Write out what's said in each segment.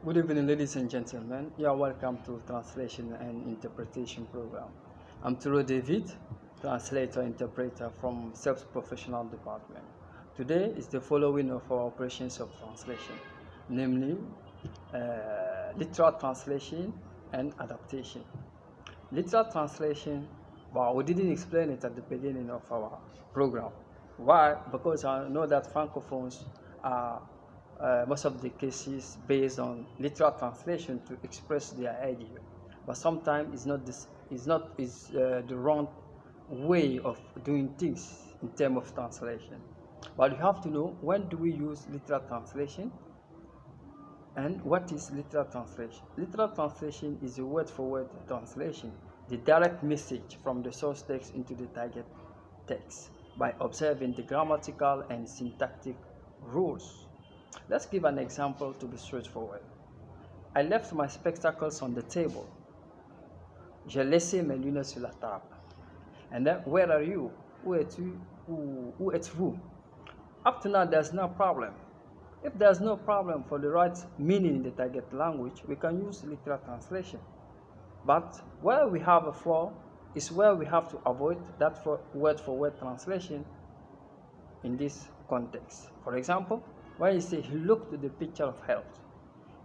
Good evening, ladies and gentlemen. You are welcome to Translation and Interpretation Program. I'm Turo David, translator interpreter from Sales Professional Department. Today is the following of our operations of translation, namely literal translation and adaptation. Literal translation, well, we didn't explain it at the beginning of our program. Why? Because I know that Francophones are most of the cases based on literal translation to express their idea, but sometimes it's not the wrong way of doing things in terms of translation. But you have to know, when do we use literal translation and what is literal translation. Literal translation is a word-for-word translation, the direct message from the source text into the target text by observing the grammatical and syntactic rules. Let's give an example to be straightforward. I left my spectacles on the table. J'ai laissé mes lunettes sur la table. And then, where are you? Où es-tu? Où êtes-vous? Up to now, there's no problem. If there's no problem for the right meaning in the target language, we can use literal translation. But where we have a flaw is where we have to avoid that word-for-word translation in this context. For example, when you say he looked at the picture of health.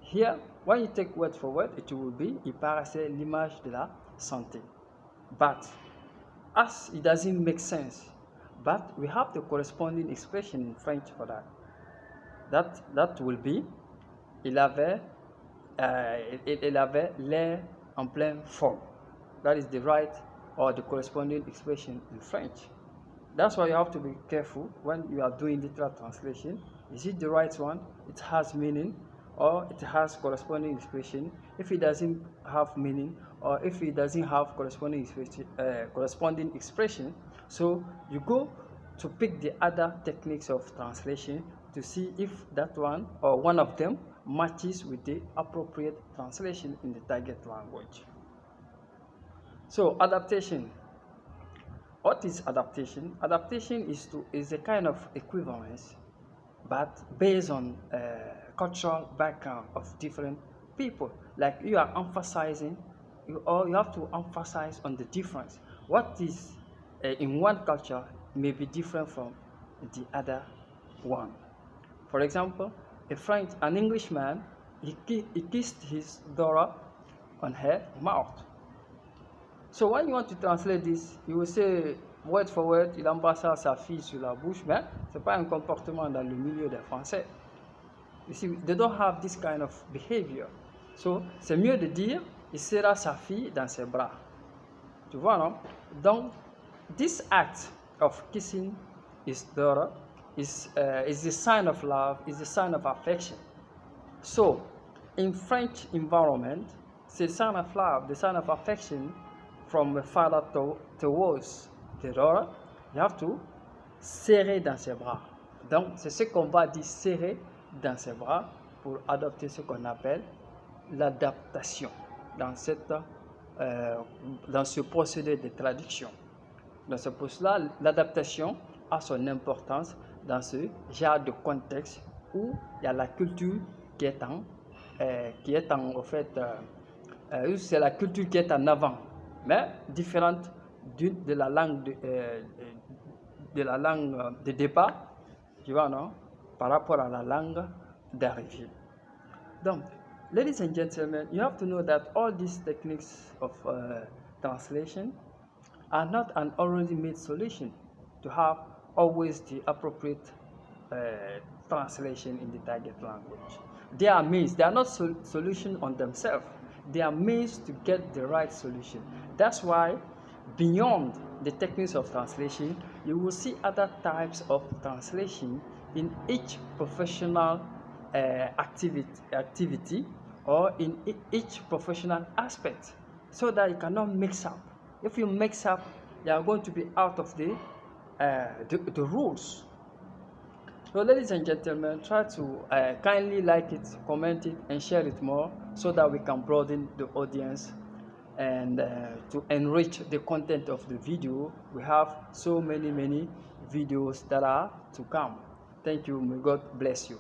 Here, when you take word for word, it will be il paraissait l'image de la santé. But as it doesn't make sense, but we have the corresponding expression in French for that. That will be il avait l'air en pleine forme. That is the right or the corresponding expression in French. That's why you have to be careful when you are doing literal translation. Is it the right one? It has meaning, or it has corresponding expression. If it doesn't have meaning, or if it doesn't have corresponding expression, so you go to pick the other techniques of translation to see if that one or one of them matches with the appropriate translation in the target language. So adaptation. What is adaptation? Adaptation is a kind of equivalence, but based on cultural background of different people. Like you are emphasizing, you have to emphasize on the difference. What is in one culture may be different from the other one. For example, an Englishman, he kissed his daughter on her mouth. So when you want to translate this, you will say word for word, il embrassa sa fille sur la bouche, mais ce n'est pas un comportement dans le milieu des Français. You see, they don't have this kind of behavior. So, c'est mieux de dire, il serra sa fille dans ses bras. Tu vois, non? Donc, this act of kissing his daughter is a sign of love, is a sign of affection. So, in French environment, c'est the sign of love, the sign of affection from a father towards the daughter. You have to serrer dans ses bras. Donc, c'est ce qu'on va dire serrer dans ses bras pour adopter ce qu'on appelle l'adaptation dans ce procédé de traduction. Dans ce procédé-là, l'adaptation a son importance dans ce genre de contexte où il y a la culture qui est en c'est la culture qui est en avant, mais différente de la langue de départ, tu vois, non, par rapport à la langue d'arrivée. Donc, ladies and gentlemen, you have to know that all these techniques of translation are not an already made solution to have always the appropriate translation in the target language. They are means, they are not solution on themselves. They are means to get the right solution. That's why beyond the techniques of translation, you will see other types of translation in each professional activity or in each professional aspect, so that you cannot mix up. If you mix up, you are going to be out of the rules. So ladies and gentlemen, try to kindly like it, comment it, and share it more so that we can broaden the audience and to enrich the content of the video. We have so many videos that are to come. Thank you. May God bless you.